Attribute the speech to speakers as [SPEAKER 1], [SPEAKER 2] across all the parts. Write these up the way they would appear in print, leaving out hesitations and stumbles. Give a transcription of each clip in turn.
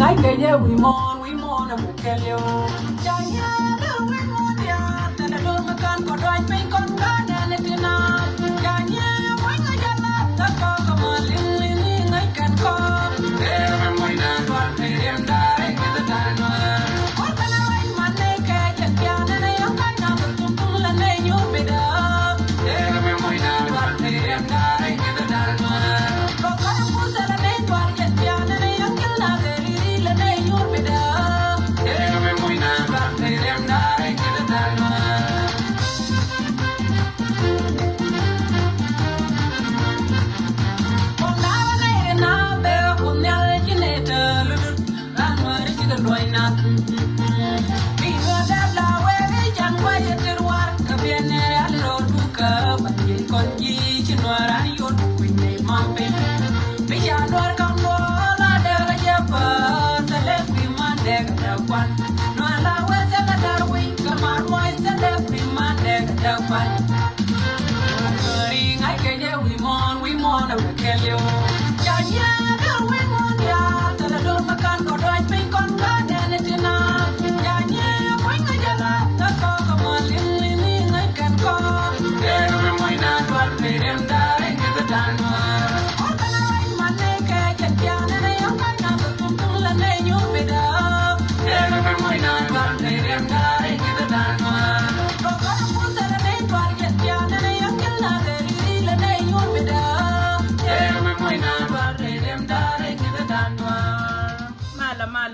[SPEAKER 1] I can hear we mourn, and we tell you. Jaya, we mourn, ya, that I don't can go right, make on gun and it enough. Jaya, when I get the cock of my living, I can call. Every morning, one day, and die in the diamond. What can I write my naked and piano, and I am kind of a fool, and then you'll be there. Every morning, one day, and die in the diamond. Go, put a name, one get piano, and I am killed, and then you'll be there. Every morning, one day, and die in the diamond. Well, now I lay in our bed, we'll never let you later. I'm ready to go now. We were that low, where young boy at the work, a piano, a little book, but you can't eat, you know, and you're doing a mumping. We shall work on all other yapper, the left we Monday, the one. No, I was a better wing, come on, why is the left we Monday, the one. I can hear we mourn, and we tell you. Yeah, we mourn, yeah, that I don't can go right, make on God and it enough. Yeah, when I get the cock of my living, I can call. Every morning, one made him die in the diamond. What can I write my naked and piano, and I am kind of a fool, and then you'll be there. Every morning, one made him die in the diamond. Go, put a name, one get piano, and I am killed, and then you'll be there. Every morning, one made him die in the diamond.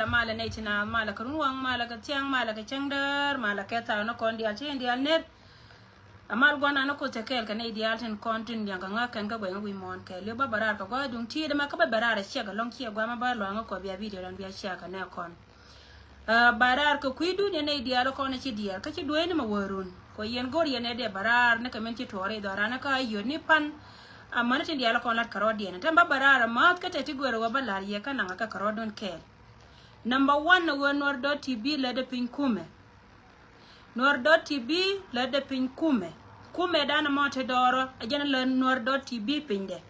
[SPEAKER 1] Mala natina mala karunwang mala katiang mala kachangder mala keta no kondi alchi indial net amal gwana no ko tekel kan ideal ten kontin yang nga kan ka gwen wi mon ke le ba barar ka go dung ti de ma ka ba barar sia ga long kia gwa ma ba lo nga ko bia video dan bia sia ka ne kon barar ko kuidu ne ideal ko ne chi dia ka chi duene ma worun ko yen gor yen de barar ne ka men chi tore do rana ka yo ni pan amana tin dia ko lat karo dia ne tan ba barar ma ka te ti goro wa balar ye kan nga ka karo don ke Number 1 na Nord.tv lede pin kume. Nord.tv lede pin kume. Kume dana mote doro ajana le Nord.tv pinde.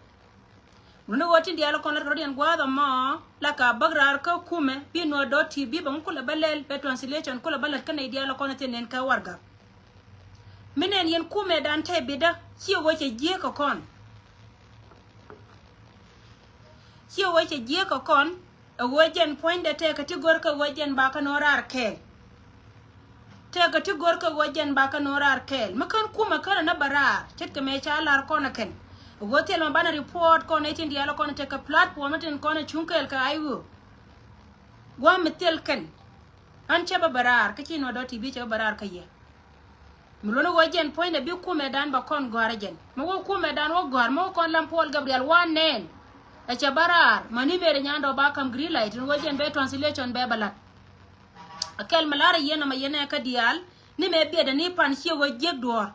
[SPEAKER 1] Muna wati dialo kon la rodian gwada ma la ka bagrar ka kume bi Nord.tv bang kula balel be translation kula balal kan dialo kon tenen ka warga. Minen yen kume dan te bida ci woche je ko kon. Ci woche je ko kon a wajen point da te kategor ka wajen baka norar kel te kategor ka wajen baka norar kel makan kuma kana na bara tet ka me cha lar kona ken hotel ma bana report kona tin dialo kona te ka platform tin kona chunkel ka ayu gwa metel ken an cha barar ka kino do tv cha barar ka ye mulono wajen point da bi kuma dan ba kon gorajen mo kuma dan wo gor mo kon lampol gabriel wanen acha barar mani mere nyando ba kam green light no wajen be translation be balat akel malara yena ma yena ka dial ni me be da ni pan chi wajeg dor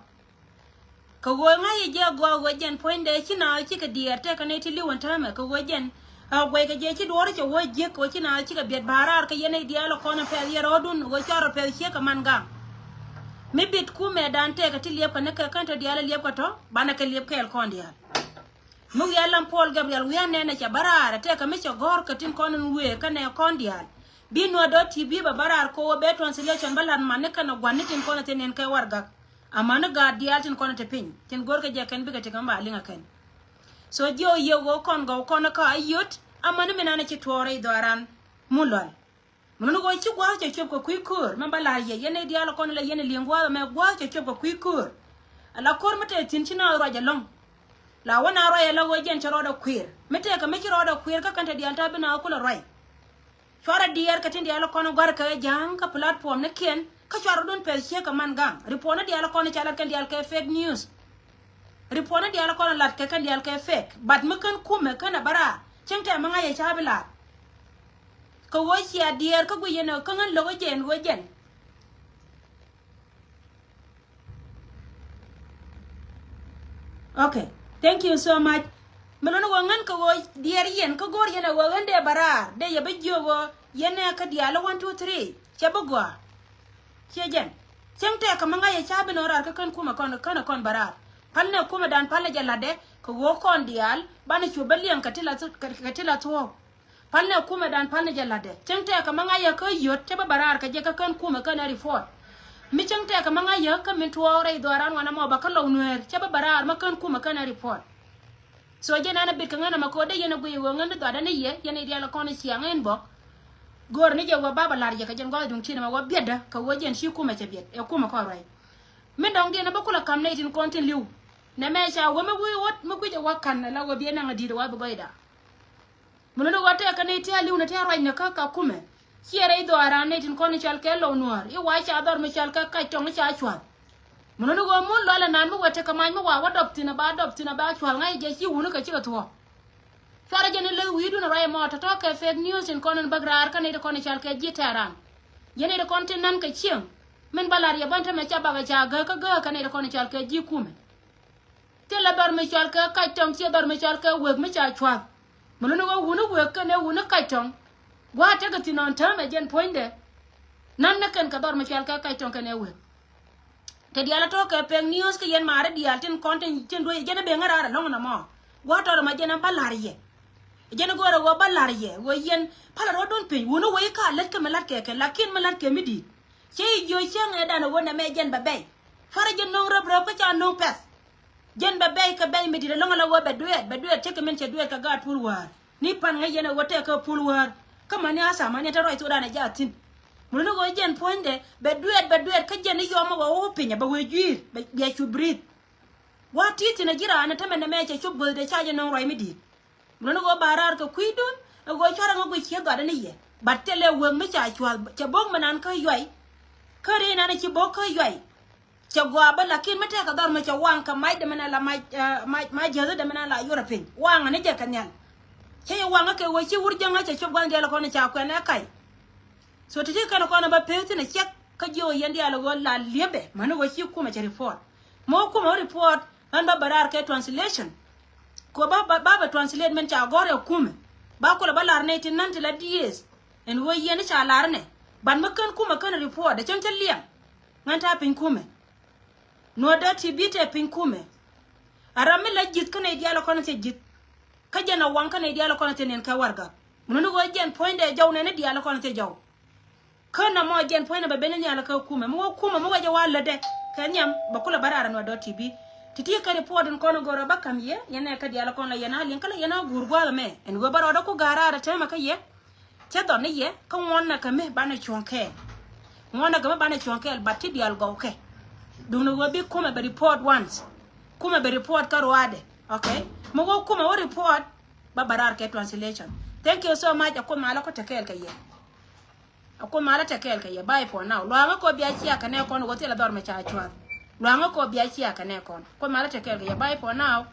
[SPEAKER 1] ka wo ngai je go wajen point de china chi ka diar te ka ne ti liwon ta me ka wajen a gwe ka je chi dor che wajeg ko china chi ka bet barar ka yena dial ko na pe yero dun wo charo pe chi ka man ga me bit ku me dan te ka ti liep ka ne ka kan to dial liep ka to bana ka liep ka el kon dial Mugi alam Paul Gabriel we nene cha barara te ka mecho gor ka tin konon we ka ne kondial binwa .tv ba barar ko be translation balan man ka na gwani tin kono tenen ka warga amana ga dial tin kono te pin tin gor ka je kan bi ka te kan ba linga kan so jo yo go kon go kono ka ayut amana menana ci tore doran mulol muno go ci gwa ci chop ko kuikur man bala ye yene dial kono la yene lingwa me gwa ci chop ko kuikur ala kor mate tin china roja long la wana roya la wajen charo da queer mete ka me charo da queer ka kanta dianta bina kula roy chara diar ka tin diala kono gar ka jang ka platform ne ken ka charo don pe che ka man gang ripona diala kono chala kan dial ka fake news ripona diala kono lat ka kan dial ka fake but me kan kume kana bara chenta manga ye chabila ka wo sia diar ka guyena ka ngan lo wajen okay. Thank you so much. Melono wangan ka wo diar yen ka gor yena wangan de bara de ya bejogo yena ka dialo 1 2 3 chabogwa chejen chengte ka manga ye chabe no rar ka kan kuma kon bara palne kuma dan palne jalade ko wo kon dial bana chu belian katila to palne kuma dan palne jalade chengte ka manga ya ka yot te barar ka je ka kan kuma kana report mi chengte ka manga ya ka min tuore doran wana mo ba ka lawnwer te barar ma kan kuma kana report so je nana bit ka ngana makode yena buyi wo nganda do dane ye yena dia la kono siang en bo gor ni je wa baba lar je ka jen go dum china ma wa bieda ka wo jen shi kuma che biet e kuma ko rai min dong dia na bakula kam ne tin kontin liu na me sha wo me wi wot me ku je wa kan la wo bi na ngadi do wa bo goida muno wate ka ne ti aliu na ti rai na ka kuma hiere do ara ne tin kono chal ke lo nuar i wa cha dor me chal ka tong cha chwa muno go mun lo la nan mu wate ka man mu wa adoptina ba chwa ngai je shi wunu ka chi ka to fara jene le wi du na rai mo to ke fake news in kono bagrar ka ne de kono chal ke jitaran yene de kontin ka chieng men balar ya banta me cha ba ga ka ne de kono chal ke ji kume te la dor me chal ka tong chi dor me chal ka weg me cha chwa muno go wunu weg ka ne wunu ka tong wa te ga tinon ta me jen poinde nan na kan ka dor me chal ka tong ka ne weg te diala to ke pen news ke yen mare dial tin content tin do jene be ngara long na mo wa to ma jene balar ye jene go ro balar ye wo yen pala ro don pe wunu we ka let ke melat ke lakin melat ke midi chei yo chang e dana wona me jen ba bay fara jen no rab ka cha no pes jen ba bay ka bay midi long la wo be duet che ke men che duet ka ga pulwar ni pan nga yene wote ka pulwar ka mani asa mani ta ro to dana ja tin muno go jen poinde be duet ka jen yo ma wo pinya ba we jir be chu breathe wa titi na jira na tamene me che chu bul de cha jen no ro midi muno go barar ka kuidun go chara ngo chi ga da ni ye battele we me cha chwa che bog manan ka yoy kare na ni chi bog ka yoy che go ba lakin mate ka dar me cha wang ka mai de mena la mai jaza de mena la european wang ne je kanyan che wang ka we chi wurjanga che chu gan de la ko ne cha ko na kai so tije kana ko na ba pete ne chek ka jo yendi ala go la liebe manu go chi kuma che report mo kuma report an ba barar ke translation ko ba translate men cha gore kuma ba ko ba lar ne tin nan tila ds en wo yen cha lar ne ban makan kuma kan report da chancha liam ngan ta pin kuma no da tibite pin kuma arame la jit kana diala kono te jit ka jana wan kana diala kono te nen ka warga mun go jen point de jaw ne diala kono te jaw kana mo jen point ba benen yala ka kuma mo waje wala de kanyam bakula barara no do tv titi ka report kono goro bakam ye yana ka diala kono yana lin kala yana gurgwa me en go baro da ko garara tema ka ye che do ne ye ka wonna ka me bana chonke wonna ga bana chonke batti dial go ke duno go bi kuma be report once kuma be report ka roade okay mo go kuma wo report ba barar ke translation thank you so much akoma ala ko tekel ka ye akoma ala tekel ka ye bye for now lo anga ko bi achi aka ne kono go tela dor me cha chwa lo anga ko bi achi aka ne kono ko mala tekel ka ye bye for now